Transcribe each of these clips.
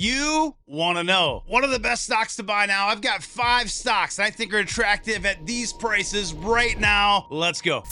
You want to know what are the best stocks to buy now? I've got 5 stocks I think are attractive at these prices right now. Let's go.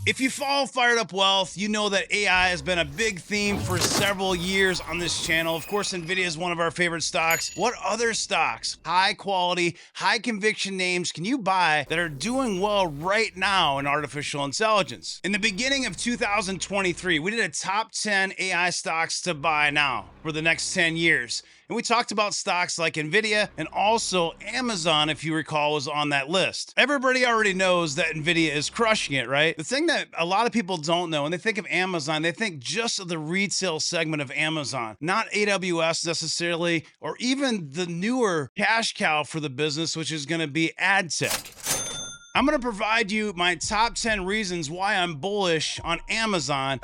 If you follow Fired Up Wealth, you know that AI has been a big theme for several years on this channel. Of course, Nvidia is one of our favorite stocks. What other stocks, high quality, high conviction names can you buy that are doing well right now in artificial intelligence? In the beginning of 2023, we did a top 10 AI stocks to buy now for the next 10 years. And we talked about stocks like Nvidia and also Amazon, if you recall, was on that list. Everybody already knows that Nvidia is crushing it, right? The thing that a lot of people don't know, when they think of Amazon, they think just of the retail segment of Amazon, not AWS necessarily, or even the newer cash cow for the business, which is going to be ad tech. I'm going to provide you my top 10 reasons why I'm bullish on Amazon.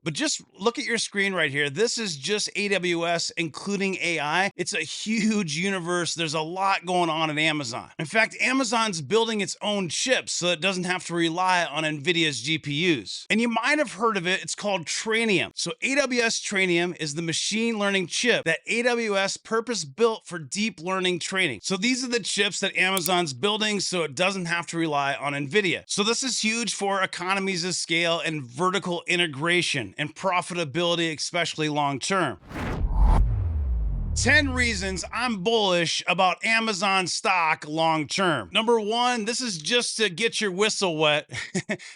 But just look at your screen right here. This is just AWS, including AI. It's a huge universe. There's a lot going on at Amazon. In fact, Amazon's building its own chips so it doesn't have to rely on Nvidia's GPUs. And you might have heard of it. It's called Trainium. So AWS Trainium is the machine learning chip that AWS purpose-built for deep learning training. So these are the chips that Amazon's building so it doesn't have to rely on Nvidia. So this is huge for economies of scale and vertical integration and profitability, especially long term. 10 reasons I'm bullish about Amazon stock long term. Number 1, this is just to get your whistle wet.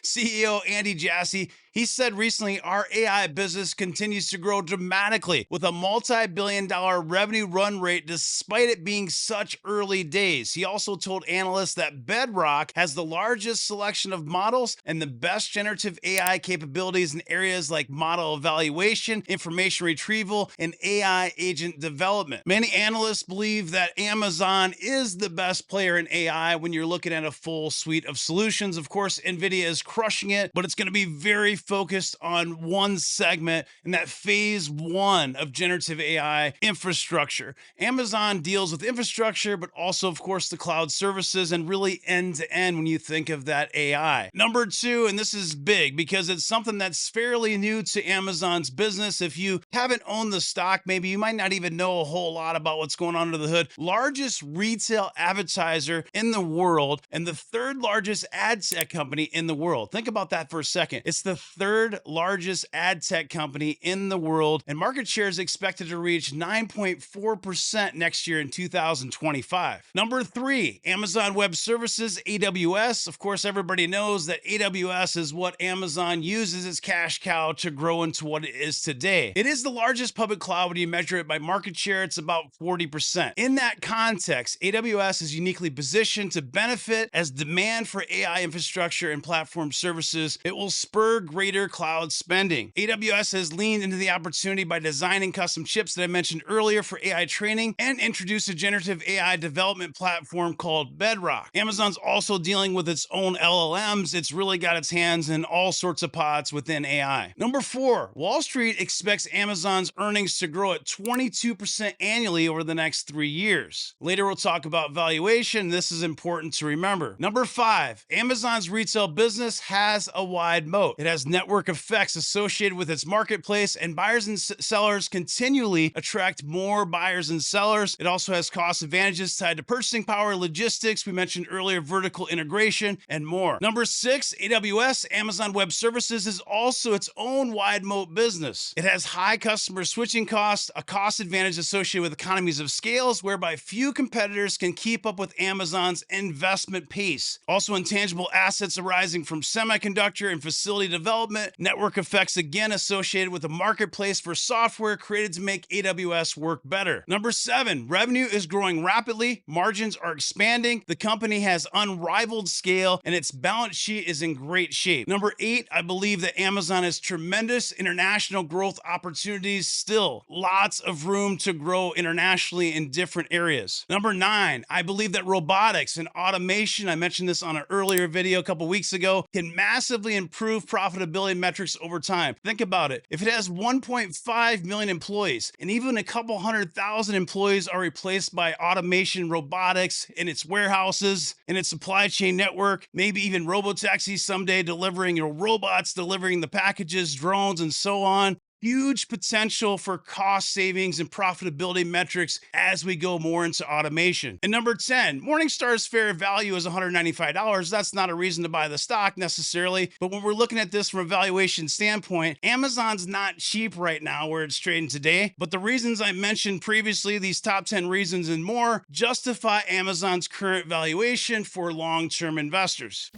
CEO Andy Jassy, he said recently, our AI business continues to grow dramatically with a multi-billion-dollar revenue run rate despite it being such early days. He also told analysts that Bedrock has the largest selection of models and the best generative AI capabilities in areas like model evaluation, information retrieval, and AI agent development. Many analysts believe that Amazon is the best player in AI when you're looking at a full suite of solutions. Of course, Nvidia is crushing it, but it's going to be very focused on one segment in that phase 1 of generative AI infrastructure. Amazon deals with infrastructure, but also, of course, the cloud services and really end to end when you think of that AI. Number 2, and this is big because it's something that's fairly new to Amazon's business. If you haven't owned the stock, maybe you might not even know a whole lot about what's going on under the hood. Largest retail advertiser in the world and the 3rd largest ad tech company in the world. Think about that for a second. It's the 3rd largest ad tech company in the world, and market share is expected to reach 9.4% next year in 2025. Number 3, Amazon Web Services, AWS. Of course, everybody knows that AWS is what Amazon uses as cash cow to grow into what it is today. It is the largest public cloud when you measure it by market share. It's about 40%. In that context, AWS is uniquely positioned to benefit as demand for AI infrastructure and platform services. It will spur greater cloud spending. AWS has leaned into the opportunity by designing custom chips that I mentioned earlier for AI training and introduced a generative AI development platform called Bedrock. Amazon's also dealing with its own LLMs. It's really got its hands in all sorts of pots within AI. Number 4, Wall Street expects Amazon's earnings to grow at 22% annually over the next 3 years. Later, we'll talk about valuation. This is important to remember. Number 5, Amazon's retail business has a wide moat. It has network effects associated with its marketplace, and buyers and sellers continually attract more buyers and sellers. It also has cost advantages tied to purchasing power, logistics, we mentioned earlier, vertical integration, and more. Number 6, AWS, Amazon Web Services, is also its own wide moat business. It has high customer switching costs, a cost advantage associated with economies of scales, whereby few competitors can keep up with Amazon's investment pace. Also, intangible assets arising from semiconductor and facility development, network effects again associated with a marketplace for software created to make AWS work better. Number 7, revenue is growing rapidly, margins are expanding, the company has unrivaled scale, and its balance sheet is in great shape. Number 8, I believe that Amazon has tremendous international growth opportunities still. Lots of room to grow internationally in different areas. Number 9, I believe that robotics and automation, I mentioned this on an earlier video a couple weeks ago, can massively improve profitability profitability metrics over time. Think about it. If it has 1.5 million employees and even a couple 100,000 employees are replaced by automation robotics in its warehouses, in its supply chain network, maybe even robotaxis someday delivering, robots delivering the packages, drones, and so on. Huge potential for cost savings and profitability metrics as we go more into automation. And number 10, Morningstar's fair value is $195. That's not a reason to buy the stock necessarily, but when we're looking at this from a valuation standpoint, Amazon's not cheap right now where it's trading today, but the reasons I mentioned previously, these top 10 reasons and more, justify Amazon's current valuation for long-term investors.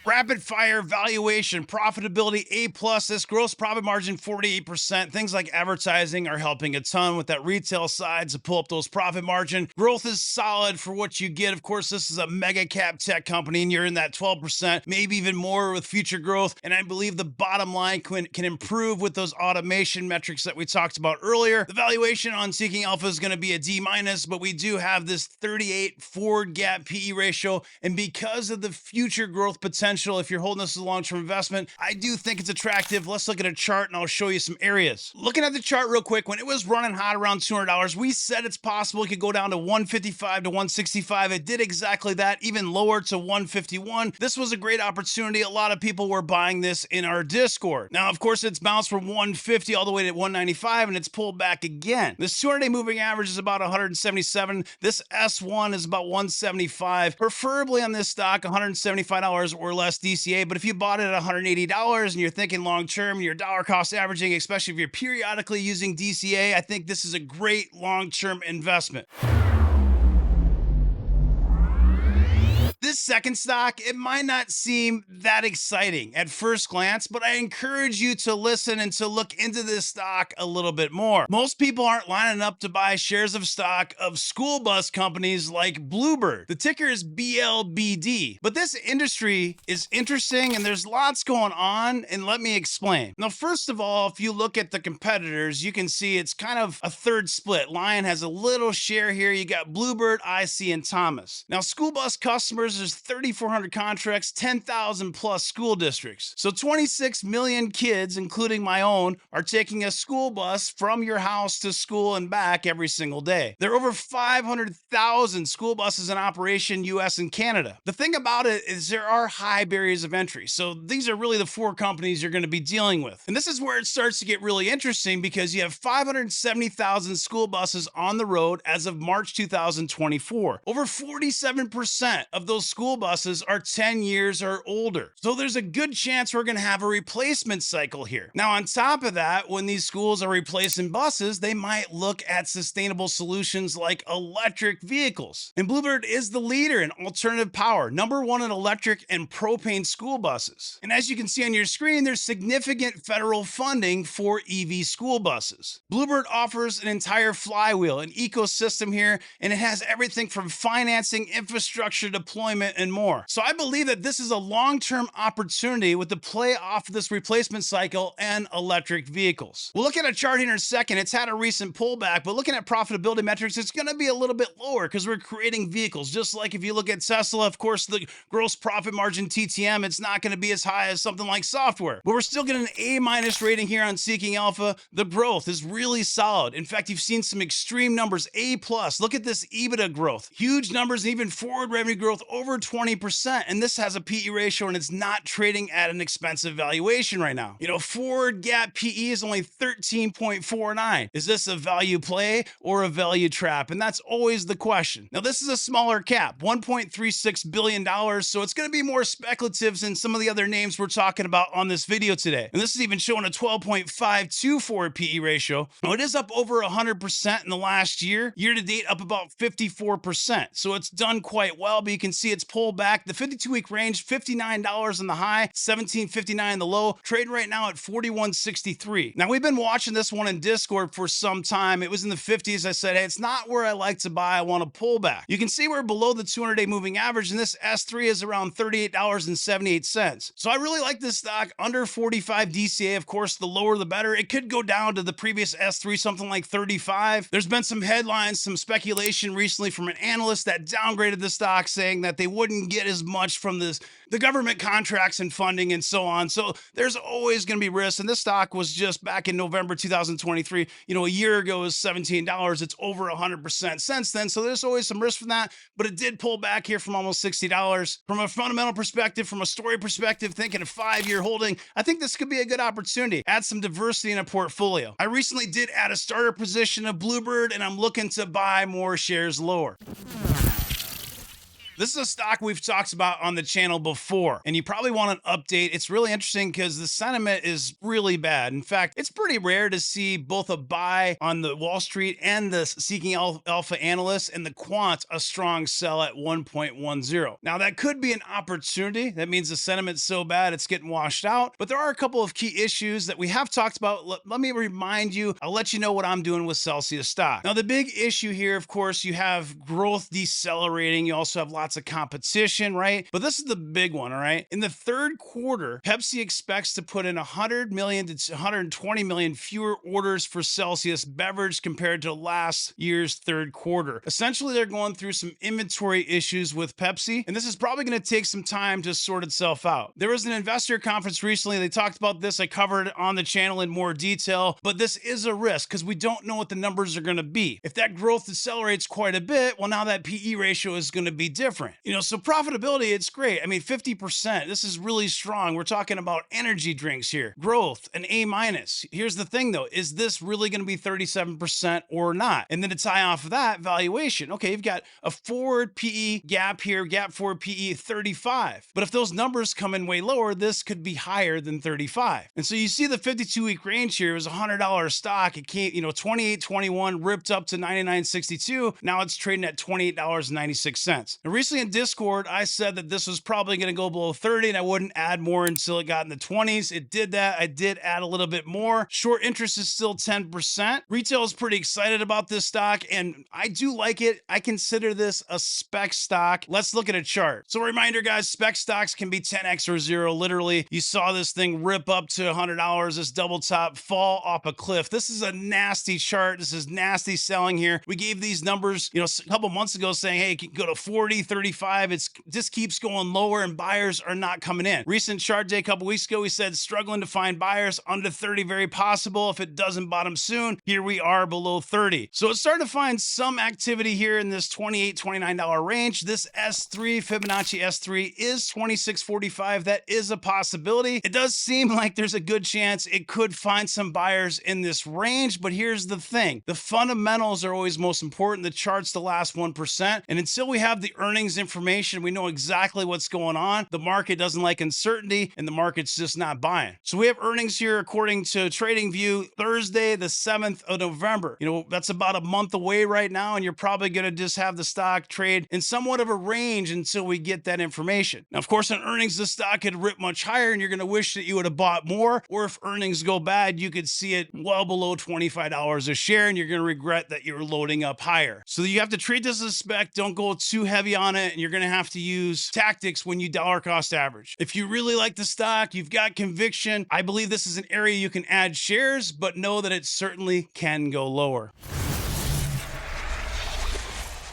Rapid fire valuation, profitability A+, this gross profit margin 48%. Things like advertising are helping a ton with that retail side to pull up those profit margin. Growth is solid for what you get. Of course, this is a mega cap tech company and you're in that 12%, maybe even more with future growth. And I believe the bottom line can improve with those automation metrics that we talked about earlier. The valuation on Seeking Alpha is going to be a D-, but we do have this 38 forward gap PE ratio. And because of the future growth potential, if you're holding this as a long-term investment, I do think it's attractive. Let's look at a chart and I'll show you some areas. Looking at the chart real quick, when it was running hot around $200, we said it's possible it could go down to 155 to 165. It did exactly that, even lower to 151. This was a great opportunity. A lot of people were buying this in our Discord. Now, of course, it's bounced from 150 all the way to 195 and it's pulled back again. This 200-day moving average is about 177. This S1 is about 175. Preferably on this stock, $175 or less DCA, but if you bought it at $180 and you're thinking long-term, you're dollar cost averaging, especially if you're periodically using DCA, I think this is a great long-term investment. This second stock, it might not seem that exciting at first glance, but I encourage you to listen and to look into this stock a little bit more. Most people aren't lining up to buy shares of stock of school bus companies like Bluebird. The ticker is BLBD, but this industry is interesting and there's lots going on, and let me explain. Now, first of all, if you look at the competitors, you can see it's kind of a third split. Lion has a little share here. You got Bluebird, IC, and Thomas. Now, school bus customers, there's 3,400 contracts, 10,000 plus school districts. So 26 million kids, including my own, are taking a school bus from your house to school and back every single day. There are over 500,000 school buses in operation, US and Canada. The thing about it is there are high barriers of entry. So these are really the four companies you're going to be dealing with. And this is where it starts to get really interesting because you have 570,000 school buses on the road as of March 2024. Over 47% of those school buses are 10 years or older. So there's a good chance we're going to have a replacement cycle here. Now, on top of that, when these schools are replacing buses, they might look at sustainable solutions like electric vehicles. And Bluebird is the leader in alternative power, #1 in electric and propane school buses. And as you can see on your screen, there's significant federal funding for EV school buses. Bluebird offers an entire flywheel, an ecosystem here, and it has everything from financing, infrastructure deployment, and more. So I believe that this is a long-term opportunity with the play off of this replacement cycle and electric vehicles. We'll look at a chart here in a second. It's had a recent pullback, but looking at profitability metrics, it's going to be a little bit lower because we're creating vehicles. Just like if you look at Tesla, of course, the gross profit margin TTM, it's not going to be as high as something like software, but we're still getting an A- rating here on Seeking Alpha. The growth is really solid. In fact, you've seen some extreme numbers, A+. Look at this EBITDA growth, huge numbers, and even forward revenue growth over 20%. And this has a PE ratio and it's not trading at an expensive valuation right now. Forward gap PE is only 13.49. Is this a value play or a value trap? And that's always the question. Now, this is a smaller cap, $1.36 billion. So it's going to be more speculative than some of the other names we're talking about on this video today. And this is even showing a 12.52 forward PE ratio. Now, it is up over 100% in the last year. Year to date, up about 54%. So it's done quite well, but you can see it's pulled back. The 52-week range, $59 in the high, $17.59 in the low. Trading right now at $41.63. Now, we've been watching this one in Discord for some time. It was in the 50s. I said, hey, it's not where I like to buy. I want to pull back. You can see we're below the 200-day moving average, and this S3 is around $38.78. So I really like this stock under 45 DCA. Of course, the lower the better. It could go down to the previous S3, something like 35. There's been some headlines, some speculation recently from an analyst that downgraded the stock, saying that they wouldn't get as much from the government contracts and funding and so on. So there's always going to be risks. And this stock was just back in November 2023. A year ago it was $17. It's over 100% since then. So there's always some risk from that. But it did pull back here from almost $60. From a fundamental perspective, from a story perspective, thinking a 5-year holding, I think this could be a good opportunity. Add some diversity in a portfolio. I recently did add a starter position of Bluebird, and I'm looking to buy more shares lower. This is a stock we've talked about on the channel before, and you probably want an update. It's really interesting because the sentiment is really bad. In fact, it's pretty rare to see both a buy on the Wall Street and the Seeking Alpha analysts and the quant a strong sell at 1.10. Now, that could be an opportunity. That means the sentiment's so bad it's getting washed out. But there are a couple of key issues that we have talked about. Let me remind you, I'll let you know what I'm doing with Celsius stock. Now, the big issue here, of course, you have growth decelerating. You also have lots of competition, right? But this is the big one, all right? In the third quarter, Pepsi expects to put in 100 million to 120 million fewer orders for Celsius beverage compared to last year's third quarter. Essentially, they're going through some inventory issues with Pepsi, and this is probably going to take some time to sort itself out. There was an investor conference recently. They talked about this. I covered it on the channel in more detail, but this is a risk because we don't know what the numbers are going to be. If that growth decelerates quite a bit, well, now that PE ratio is going to be different. So profitability, it's great. I mean, 50%, this is really strong. We're talking about energy drinks here. Growth, an A-. Here's the thing though, is this really going to be 37% or not? And then to tie off of that, valuation. Okay, you've got a forward PE gap here, gap forward PE 35. But if those numbers come in way lower, this could be higher than 35. And so you see the 52-week range here is $100 stock. It came, $28.21, ripped up to $99.62. Now it's trading at $28.96. And recently in Discord, I said that this was probably going to go below 30 and I wouldn't add more until it got in the 20s. It did that. I did add a little bit more. Short interest is still 10%. Retail is pretty excited about this stock and I do like it. I consider this a spec stock. Let's look at a chart. So reminder guys, spec stocks can be 10x or zero. Literally, you saw this thing rip up to $100, this double top fall off a cliff. This is a nasty chart. This is nasty selling here. We gave these numbers, a couple months ago saying, hey, it can go to 40, 35. It just keeps going lower and buyers are not coming in. Recent chart day a couple weeks ago, we said struggling to find buyers under 30, very possible. If it doesn't bottom soon, here we are below 30. So it's starting to find some activity here in this $28, $29 range. This S3, Fibonacci S3 is 26.45. That is a possibility. It does seem like there's a good chance it could find some buyers in this range, but here's the thing. The fundamentals are always most important. The chart's the last 1%. And until we have the earnings information, we know exactly what's going on. The market doesn't like uncertainty and the market's just not buying. So we have earnings here according to TradingView Thursday, the 7th of November. That's about a month away right now, and you're probably going to just have the stock trade in somewhat of a range until we get that information. Now, of course, on earnings, the stock could rip much higher and you're going to wish that you would have bought more, or if earnings go bad, you could see it well below $25 a share and you're going to regret that you're loading up higher. So you have to treat this as a spec. Don't go too heavy on it, and you're going to have to use tactics when you dollar cost average. If you really like the stock, you've got conviction, I believe this is an area you can add shares, but know that it certainly can go lower.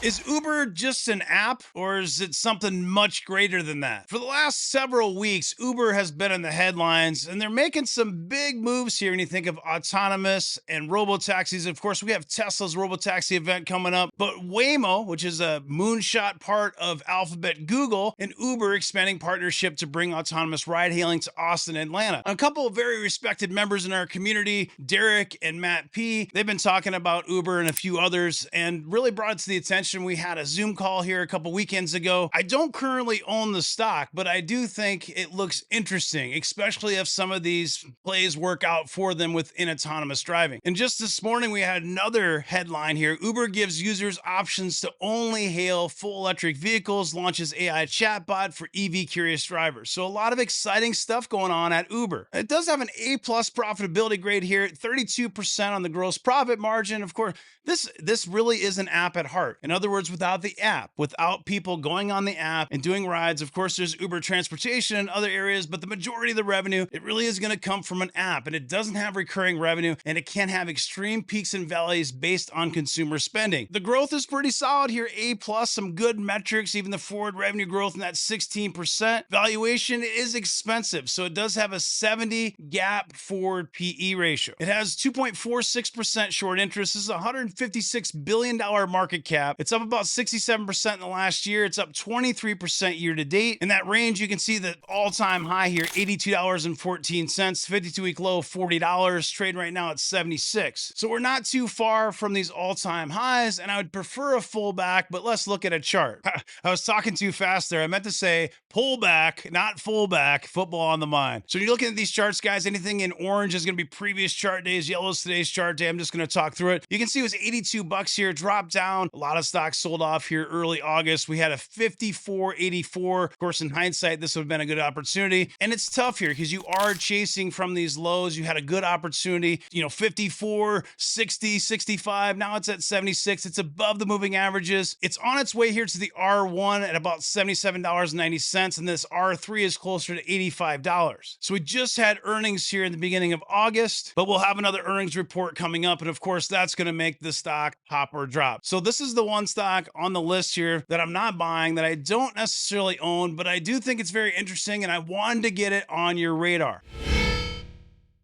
Is Uber just an app, or is it something much greater than that? For the last several weeks, Uber has been in the headlines, and they're making some big moves here when you think of autonomous and robotaxis. Of course, we have Tesla's robotaxi event coming up, but Waymo, which is a moonshot part of Alphabet Google, and Uber expanding partnership to bring autonomous ride-hailing to Austin and Atlanta. A couple of very respected members in our community, Derek and Matt P., they've been talking about Uber and a few others, and really brought it to the attention. We had a Zoom call here a couple weekends ago. I don't currently own the stock, but I do think it looks interesting, especially if some of these plays work out for them within autonomous driving. And just this morning, we had another headline here. Uber gives users options to only hail full electric vehicles, launches AI chatbot for EV curious drivers. So a lot of exciting stuff going on at Uber. It does have an A+ profitability grade here, 32% on the gross profit margin. Of course, this really is an app at heart. In other other words, without the app, without people going on the app and doing rides. Of course, there's Uber transportation in other areas, but the majority of the revenue, it really is going to come from an app, and it doesn't have recurring revenue, and it can have extreme peaks and valleys based on consumer spending. The growth is pretty solid here, A plus, some good metrics, even the forward revenue growth in that 16%. Valuation is expensive, so it does have a 70 gap forward PE ratio. It has 2.46% short interest. This is a $156 billion market cap. It's up about 67% in the last year. It's up 23% year to date. In that range, you can see the all-time high here, $82.14, 52-week low, $40, trading right now at 76. So we're not too far from these all-time highs, and I would prefer a fullback, but let's look at a chart. I was talking too fast there. I meant to say pullback, not fullback, football on the mind. So you're looking at these charts, guys, anything in orange is going to be previous chart days, yellow is today's chart day. I'm just going to talk through it. You can see it was 82 bucks here, dropped down. A lot of stocks sold off here early August. We had a 54.84. Of course, in hindsight, this would have been a good opportunity. And it's tough here because you are chasing from these lows. You had a good opportunity, 54, 60, 65. Now it's at 76. It's above the moving averages. It's on its way here to the R1 at about $77.90. And this R3 is closer to $85. So we just had earnings here in the beginning of August, but we'll have another earnings report coming up. And of course, that's going to make the stock pop or drop. So this is the one stock on the list here that I'm not buying, that I don't necessarily own, but I do think it's very interesting and I wanted to get it on your radar.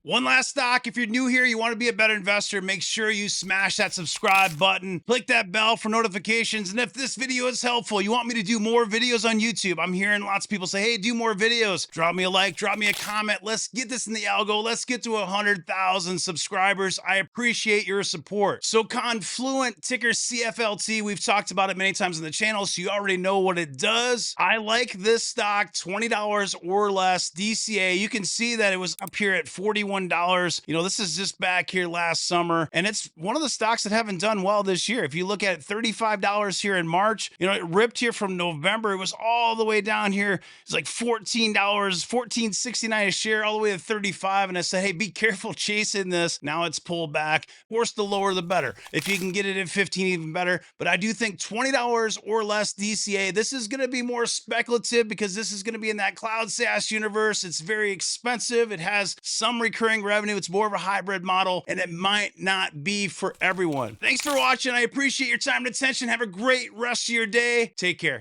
One last stock. If you're new here, you want to be a better investor, make sure you smash that subscribe button, click that bell for notifications. And if this video is helpful, you want me to do more videos on YouTube, I'm hearing lots of people say, hey, do more videos. Drop me a like, drop me a comment. Let's get this in the algo. Let's get to 100,000 subscribers. I appreciate your support. So Confluent, ticker CFLT, we've talked about it many times on the channel, so you already know what it does. I like this stock, $20 or less DCA. You can see that it was up here at $41. This is just back here last summer, and it's one of the stocks that haven't done well this year. If you look at it, $35 here in March, it ripped here from November. It was all the way down here. It's like $14, $14.69 a share, all the way to 35. And I said, hey, be careful chasing this. Now it's pulled back. Of course, the lower the better. If you can get it at 15, even better. But I do think $20 or less DCA. This is going to be more speculative because this is going to be in that cloud SaaS universe. It's very expensive. It has some recurring revenue. It's more of a hybrid model, and it might not be for everyone. Thanks for watching. I appreciate your time and attention. Have a great rest of your day. Take care.